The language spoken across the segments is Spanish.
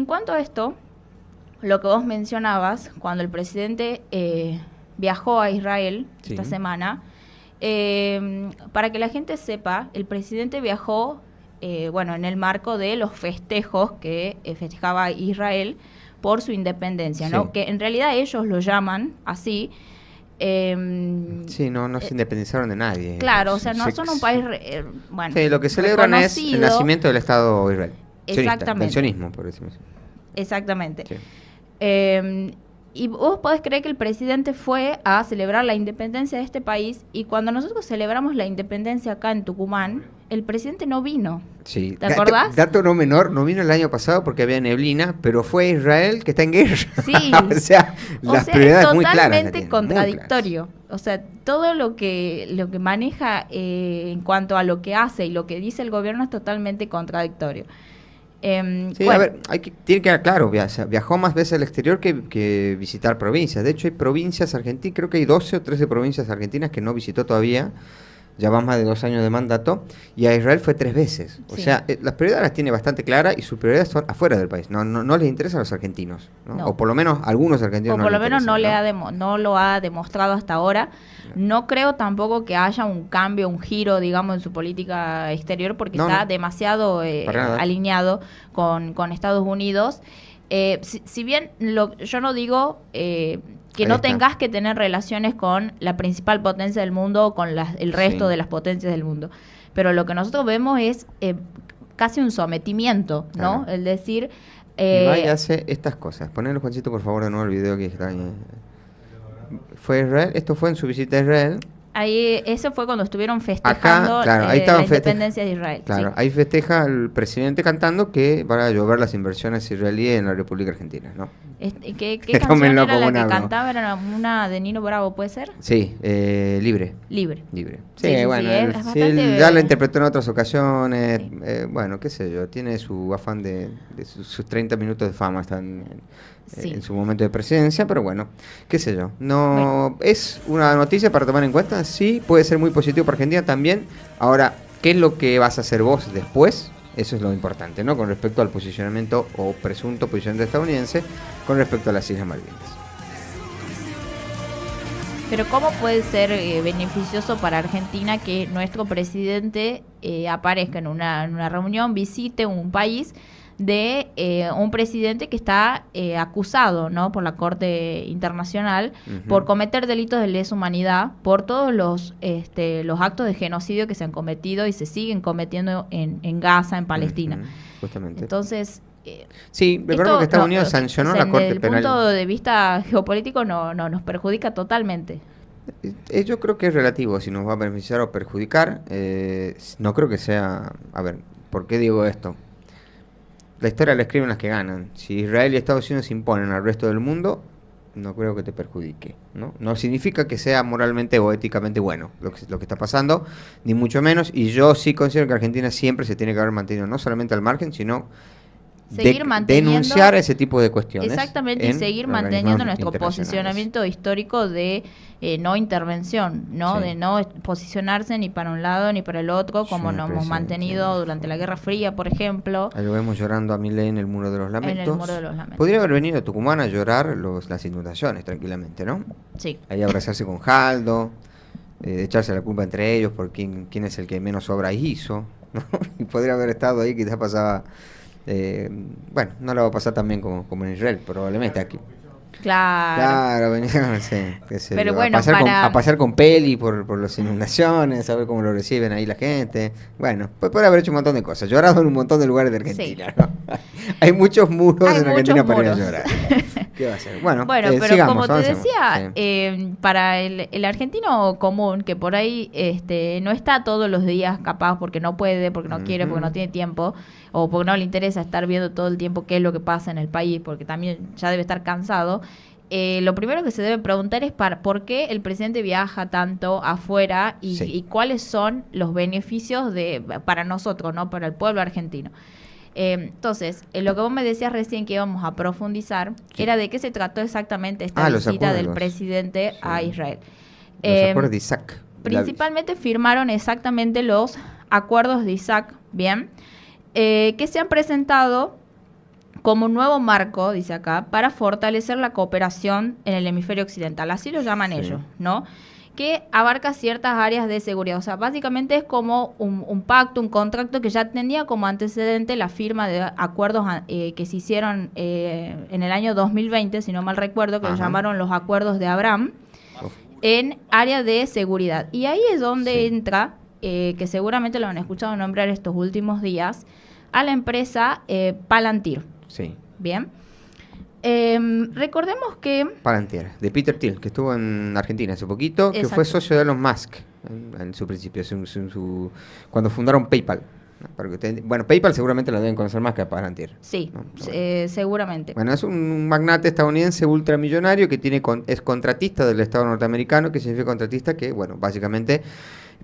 En cuanto a esto, lo que vos mencionabas, cuando el presidente viajó a Israel esta semana, para que la gente sepa, el presidente viajó, en el marco de los festejos que festejaba Israel por su independencia, ¿no? Que en realidad ellos lo llaman así. No se independizaron de nadie. Claro, o sea, no son un país, lo que celebran es el nacimiento del Estado de Israel. Exactamente. Del sionismo, por decirlo así. Exactamente. Sí. Y vos podés creer que el presidente fue a celebrar la independencia de este país, y cuando nosotros celebramos la independencia acá en Tucumán, el presidente no vino. Sí. ¿Te acordás? Dato no menor, no vino el año pasado porque había neblina, pero fue Israel que está en guerra. Sí. O sea, las prioridades muy claras. Es totalmente contradictorio. O sea, todo lo que maneja en cuanto a lo que hace y lo que dice el gobierno es totalmente contradictorio. A ver, tiene que quedar claro, viajó más veces al exterior que visitar provincias. De hecho, hay provincias argentinas, creo que hay 12 o 13 provincias argentinas que no visitó todavía. Ya va más de 2 años de mandato, y a Israel fue 3 veces. O sea, las prioridades las tiene bastante claras, y sus prioridades son afuera del país. No les interesa a los argentinos, ¿no? O por lo menos algunos argentinos no les interesa. O por lo menos no lo ha demostrado hasta ahora. No creo tampoco que haya un cambio, un giro, digamos, en su política exterior, porque está demasiado alineado con Estados Unidos. Si bien yo no digo que no tengas que tener relaciones con la principal potencia del mundo o con el resto de las potencias del mundo, pero lo que nosotros vemos es casi un sometimiento, ¿no? El decir... y va y hace estas cosas. Ponle, Juancito, por favor, de nuevo el video que está ahí. Fue Israel, esto fue en su visita a Israel. Ahí, eso fue cuando estuvieron festejando la independencia de Israel. Claro, ahí festeja el presidente cantando que van a llover las inversiones israelíes en la República Argentina, ¿no? ¿Qué canción era la que cantaba? ¿Era una de Nino Bravo, puede ser? Sí, Libre. Sí, él ya la interpretó en otras ocasiones, qué sé yo, tiene su afán de sus 30 minutos de fama, están en su momento de presidencia, pero bueno, qué sé yo. Es una noticia para tomar en cuenta, sí, puede ser muy positivo para Argentina también. Ahora, ¿qué es lo que vas a hacer vos después? Eso es lo importante, ¿no? Con respecto al posicionamiento o presunto posicionamiento estadounidense con respecto a las Islas Malvinas. Pero ¿cómo puede ser beneficioso para Argentina que nuestro presidente aparezca en una reunión, visite un país de un presidente que está acusado, ¿no?, por la Corte Internacional por cometer delitos de lesa humanidad, por todos los actos de genocidio que se han cometido y se siguen cometiendo en Gaza, en Palestina? Justamente. Entonces... recordemos que Estados Unidos sancionó la Corte Penal. Desde el punto de vista geopolítico nos perjudica totalmente. Yo creo que es relativo si nos va a beneficiar o perjudicar. No creo que sea... A ver, ¿por qué digo esto? La historia la escriben las que ganan. Si Israel y Estados Unidos se imponen al resto del mundo, no creo que te perjudique, ¿no? No significa que sea moralmente o éticamente bueno lo que está pasando, ni mucho menos. Y yo sí considero que Argentina siempre se tiene que haber mantenido no solamente al margen, sino denunciar ese tipo de cuestiones. Exactamente, y seguir manteniendo nuestro posicionamiento histórico de no intervención, ¿no? De no posicionarse ni para un lado ni para el otro, como nos hemos mantenido durante la Guerra Fría, por ejemplo. Ahí lo vemos llorando a Milei en el Muro de los Lamentos. Podría haber venido a Tucumán a llorar las inundaciones tranquilamente, ¿no? Sí. Ahí abrazarse con Jaldo, echarse la culpa entre ellos por quién es el que menos obras hizo, ¿no? Y podría haber estado ahí, quizás pasaba... no le va a pasar también como en Israel, probablemente aquí. Claro, pero bueno, a pasar con peli por las inundaciones, a ver cómo lo reciben ahí la gente. Bueno, pues puede haber hecho un montón de cosas, llorado en un montón de lugares de Argentina, ¿no? Hay muchos muros en Argentina para ir a llorar. ¿Qué va a hacer? Bueno, pero sigamos, como te decía, para el argentino común, que por ahí no está todos los días capaz porque no puede, porque no quiere, porque no tiene tiempo, o porque no le interesa estar viendo todo el tiempo qué es lo que pasa en el país, porque también ya debe estar cansado, lo primero que se debe preguntar es por qué el presidente viaja tanto afuera y cuáles son los beneficios para nosotros, ¿no?, para el pueblo argentino. Entonces, lo que vos me decías recién que íbamos a profundizar era de qué se trató exactamente esta visita del presidente a Israel. Los acuerdos de Isaac. Principalmente firmaron exactamente los acuerdos de Isaac, ¿bien? Que se han presentado como un nuevo marco, dice acá, para fortalecer la cooperación en el hemisferio occidental. Así lo llaman ellos, ¿no? Que abarca ciertas áreas de seguridad. O sea, básicamente es como un pacto, un contrato que ya tenía como antecedente la firma de acuerdos que se hicieron en el año 2020, si no mal recuerdo, que lo llamaron los Acuerdos de Abraham, en área de seguridad. Y ahí es donde entra, que seguramente lo han escuchado nombrar estos últimos días, a la empresa Palantir. Sí. Bien. Recordemos que... Palantir, de Peter Thiel, que estuvo en Argentina hace poquito, Exacto. Que fue socio de Elon Musk en su principio, cuando fundaron PayPal. Bueno, PayPal seguramente lo deben conocer más que Palantir. Sí, ¿no? Seguramente. Bueno, es un magnate estadounidense ultramillonario que es contratista del Estado norteamericano, que significa contratista que, bueno, básicamente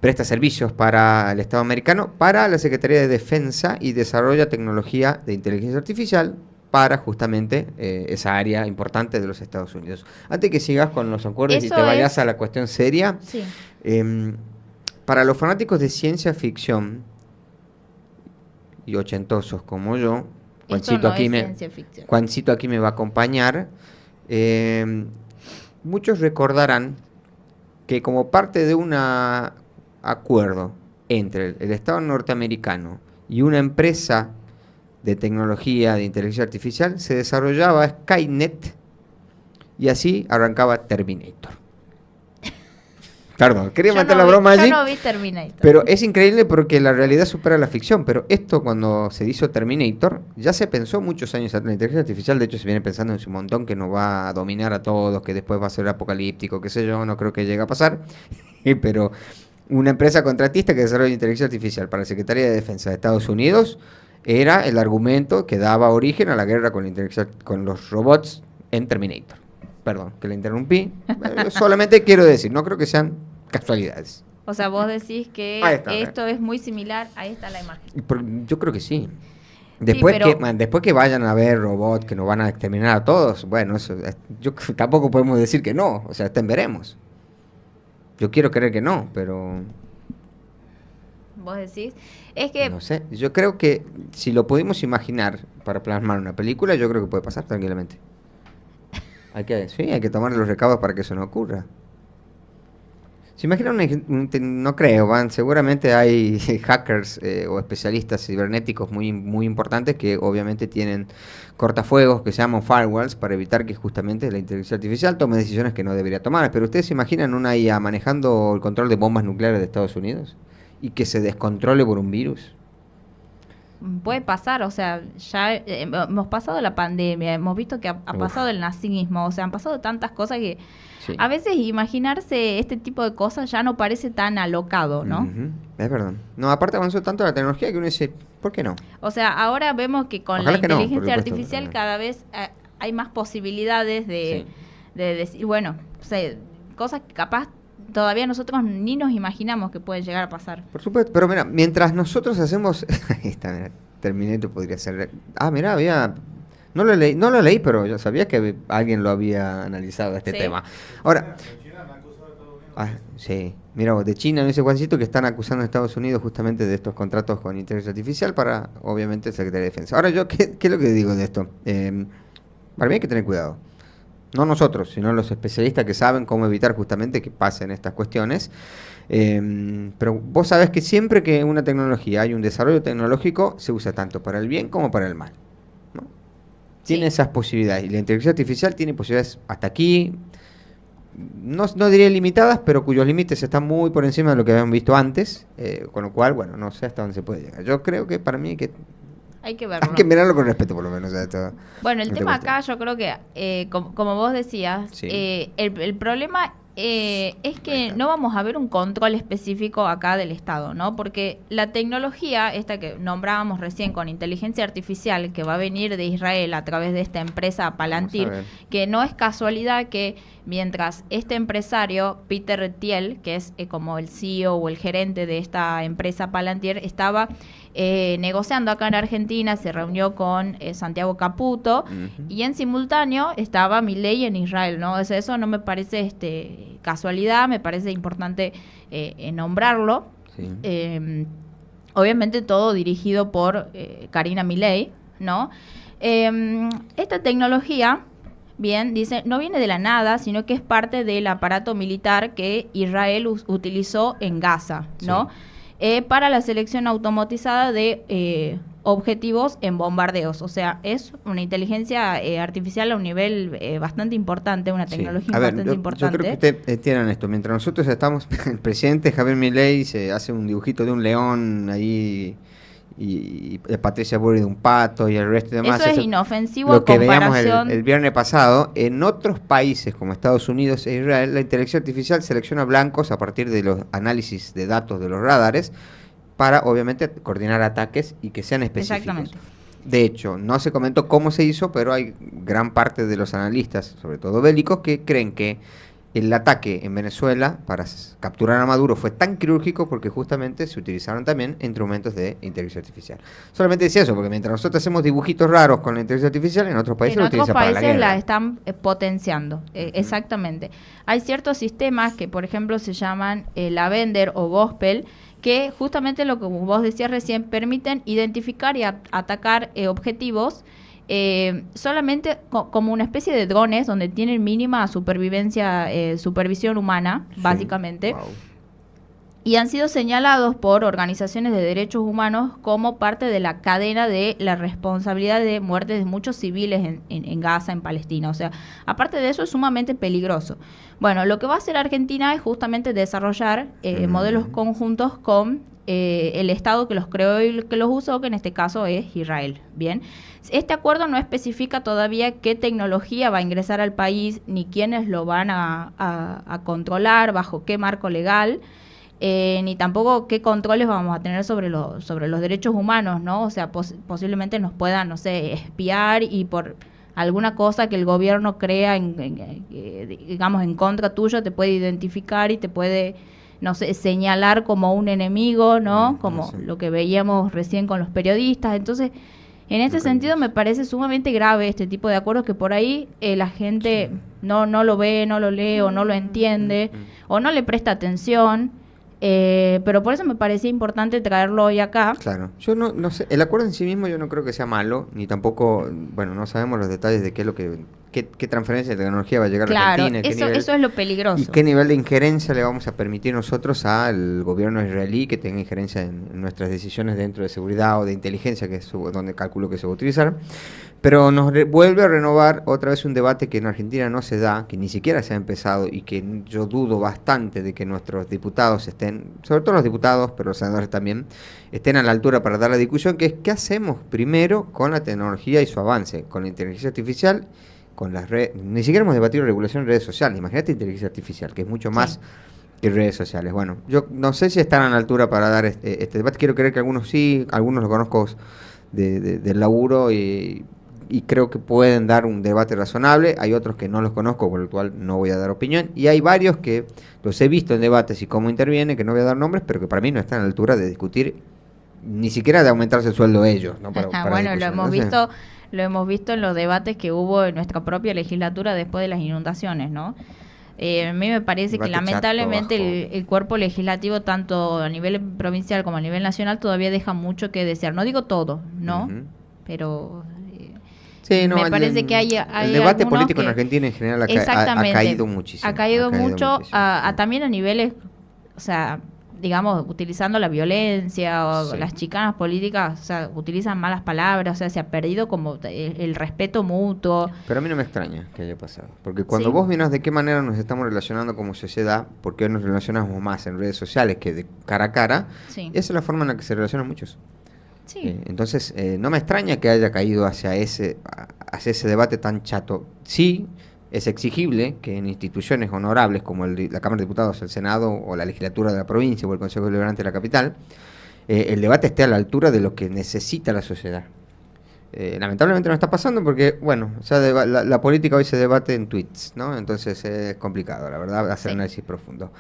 presta servicios para el Estado americano, para la Secretaría de Defensa y desarrolla tecnología de inteligencia artificial para justamente esa área importante de los Estados Unidos. Antes que sigas con los acuerdos y te vayas a la cuestión seria, sí. Para los fanáticos de ciencia ficción y ochentosos como yo, Juancito aquí me va a acompañar, muchos recordarán que como parte de un acuerdo entre el Estado norteamericano y una empresa de tecnología de inteligencia artificial, se desarrollaba Skynet y así arrancaba Terminator. Perdón, quería meter la broma allí. Yo no vi Terminator. Pero es increíble porque la realidad supera la ficción. Pero esto, cuando se hizo Terminator, ya se pensó muchos años atrás. La inteligencia artificial, de hecho, se viene pensando en un montón que nos va a dominar a todos, que después va a ser apocalíptico, qué sé yo, no creo que llegue a pasar. Pero una empresa contratista que desarrolla inteligencia artificial para la Secretaría de Defensa de Estados Unidos era el argumento que daba origen a la guerra con los robots en Terminator. Perdón, que le interrumpí. Solamente quiero decir, no creo que sean casualidades. O sea, vos decís que esto es muy similar. Ahí está la imagen. Yo creo que sí. Después que vayan a ver robots que nos van a exterminar a todos, bueno, eso tampoco podemos decir que no. O sea, veremos. Yo quiero creer que no, pero... ¿Vos decís? Es que... No sé, yo creo que si lo pudimos imaginar para plasmar una película, yo creo que puede pasar tranquilamente. Hay que tomar los recaudos para que eso no ocurra. ¿Se imaginan? No creo, seguramente hay hackers o especialistas cibernéticos muy, muy importantes que obviamente tienen cortafuegos que se llaman firewalls para evitar que justamente la inteligencia artificial tome decisiones que no debería tomar. Pero ¿ustedes se imaginan una IA manejando el control de bombas nucleares de Estados Unidos y que se descontrole por un virus? Puede pasar, o sea, ya hemos pasado la pandemia, hemos visto que ha pasado el nazismo, o sea, han pasado tantas cosas que a veces imaginarse este tipo de cosas ya no parece tan alocado, ¿no? Es verdad. No, aparte avanzó tanto la tecnología que uno dice, ¿por qué no? O sea, ahora vemos que con la inteligencia artificial cada vez hay más posibilidades de decir, bueno, o sea, cosas que capaz todavía nosotros ni nos imaginamos que pueden llegar a pasar. Por supuesto, pero mira, mientras nosotros hacemos... Esta, Terminator podría ser... mira, no lo leí, pero yo sabía que alguien lo había analizado este tema. Ahora... sí, mira vos, de China, no dice Juancito, que están acusando a Estados Unidos justamente de estos contratos con inteligencia artificial para, obviamente, el Secretario de Defensa. Ahora yo, ¿qué es lo que digo de esto? Para mí hay que tener cuidado. No nosotros, sino los especialistas que saben cómo evitar justamente que pasen estas cuestiones. Pero vos sabés que siempre que una tecnología hay un desarrollo tecnológico, se usa tanto para el bien como para el mal, ¿no? Tiene esas posibilidades. Y la inteligencia artificial tiene posibilidades hasta aquí, no diría limitadas, pero cuyos límites están muy por encima de lo que habíamos visto antes. Con lo cual, bueno, no sé hasta dónde se puede llegar. Yo creo que para mí hay que verlo. Hay que mirarlo con respeto, por lo menos. Bueno, el tema acá yo creo que, como vos decías, el problema es que no vamos a ver un control específico acá del Estado, ¿no? Porque la tecnología, esta que nombrábamos recién con inteligencia artificial, que va a venir de Israel a través de esta empresa Palantir, que no es casualidad que mientras este empresario, Peter Thiel, que es como el CEO o el gerente de esta empresa Palantir, estaba negociando acá en Argentina, se reunió con Santiago Caputo, y en simultáneo estaba Milei en Israel, ¿no? Eso no me parece casualidad, me parece importante nombrarlo. Obviamente todo dirigido por Karina Milei, ¿no? Esta tecnología, bien, dice, no viene de la nada, sino que es parte del aparato militar que Israel utilizó en Gaza, ¿no? Para la selección automatizada de objetivos en bombardeos. O sea, es una inteligencia artificial a un nivel bastante importante, una tecnología bastante importante. Yo creo que ustedes entiendan esto. Mientras nosotros estamos, el presidente Javier Milei se hace un dibujito de un león ahí y Patricia Bullrich de un pato y el resto de demás. Eso es inofensivo lo que veíamos comparación. el viernes pasado. En otros países como Estados Unidos e Israel, la inteligencia artificial selecciona blancos a partir de los análisis de datos de los radares para, obviamente, coordinar ataques y que sean específicos. Exactamente. De hecho, no se comentó cómo se hizo, pero hay gran parte de los analistas, sobre todo bélicos, que creen que el ataque en Venezuela para capturar a Maduro fue tan quirúrgico porque justamente se utilizaron también instrumentos de inteligencia artificial. Solamente decía eso, porque mientras nosotros hacemos dibujitos raros con la inteligencia artificial, en otros países lo utilizan para la guerra. En otros países la están potenciando, exactamente. Hay ciertos sistemas que, por ejemplo, se llaman Lavender o Gospel, que justamente lo que vos decías recién, permiten identificar y atacar objetivos solamente como una especie de drones donde tienen mínima supervisión humana, básicamente. Wow. Y han sido señalados por organizaciones de derechos humanos como parte de la cadena de la responsabilidad de muertes de muchos civiles en Gaza, en Palestina. O sea, aparte de eso es sumamente peligroso. Bueno, lo que va a hacer Argentina es justamente desarrollar modelos conjuntos con el Estado que los creó y que los usó, que en este caso es Israel. Bien, este acuerdo no especifica todavía qué tecnología va a ingresar al país, ni quiénes lo van a controlar, bajo qué marco legal, ni tampoco qué controles vamos a tener sobre los derechos humanos, ¿no? O sea, posiblemente nos puedan, no sé, espiar y por alguna cosa que el gobierno crea, digamos, en contra tuyo, te puede identificar y te puede, no sé, señalar como un enemigo, ¿no? Como lo que veíamos recién con los periodistas. Entonces, en este sentido me parece sumamente grave este tipo de acuerdos que por ahí la gente no lo ve, no lo lee o no lo entiende o no le presta atención. Pero por eso me parecía importante traerlo hoy acá. Claro, yo no sé, el acuerdo en sí mismo yo no creo que sea malo, ni tampoco, bueno, no sabemos los detalles de qué es lo qué transferencia de tecnología va a llegar a Argentina. Eso es lo peligroso. Y qué nivel de injerencia le vamos a permitir nosotros al gobierno israelí que tenga injerencia en nuestras decisiones dentro de seguridad o de inteligencia, que es donde calculo que se va a utilizar. Pero nos vuelve a renovar otra vez un debate que en Argentina no se da, que ni siquiera se ha empezado y que yo dudo bastante de que nuestros diputados estén, sobre todo los diputados, pero los senadores también, estén a la altura para dar la discusión, que es qué hacemos primero con la tecnología y su avance, con la inteligencia artificial, con las redes. Ni siquiera hemos debatido regulación en redes sociales, imagínate inteligencia artificial, que es mucho más que redes sociales. Bueno, yo no sé si están a la altura para dar este debate, quiero creer que algunos sí, algunos los conozco del laburo y creo que pueden dar un debate razonable. Hay otros que no los conozco, por lo cual no voy a dar opinión. Y hay varios que los he visto en debates y cómo intervienen, que no voy a dar nombres, pero que para mí no están a la altura de discutir, ni siquiera de aumentarse el sueldo ellos, ¿no? Bueno, lo hemos visto en los debates que hubo en nuestra propia legislatura después de las inundaciones, ¿no? A mí me parece que lamentablemente el cuerpo legislativo, tanto a nivel provincial como a nivel nacional, todavía deja mucho que desear. No digo todo, ¿no? Pero sí, no, me parece que hay el debate político en Argentina en general ha caído muchísimo. Ha caído mucho, también a niveles, o sea, digamos, utilizando la violencia o las chicanas políticas, o sea, utilizan malas palabras, o sea, se ha perdido como el respeto mutuo. Pero a mí no me extraña que haya pasado, porque cuando vos miras de qué manera nos estamos relacionando como sociedad, porque hoy nos relacionamos más en redes sociales que de cara a cara, esa es la forma en la que se relacionan muchos. Sí. Entonces, no me extraña que haya caído hacia ese debate tan chato. Sí, es exigible que en instituciones honorables como la Cámara de Diputados, el Senado o la legislatura de la provincia o el Consejo Deliberante de la capital, el debate esté a la altura de lo que necesita la sociedad. Lamentablemente no está pasando porque, bueno, o sea, la política hoy se debate en tweets, ¿no? Entonces es complicado, la verdad, hacer análisis profundo.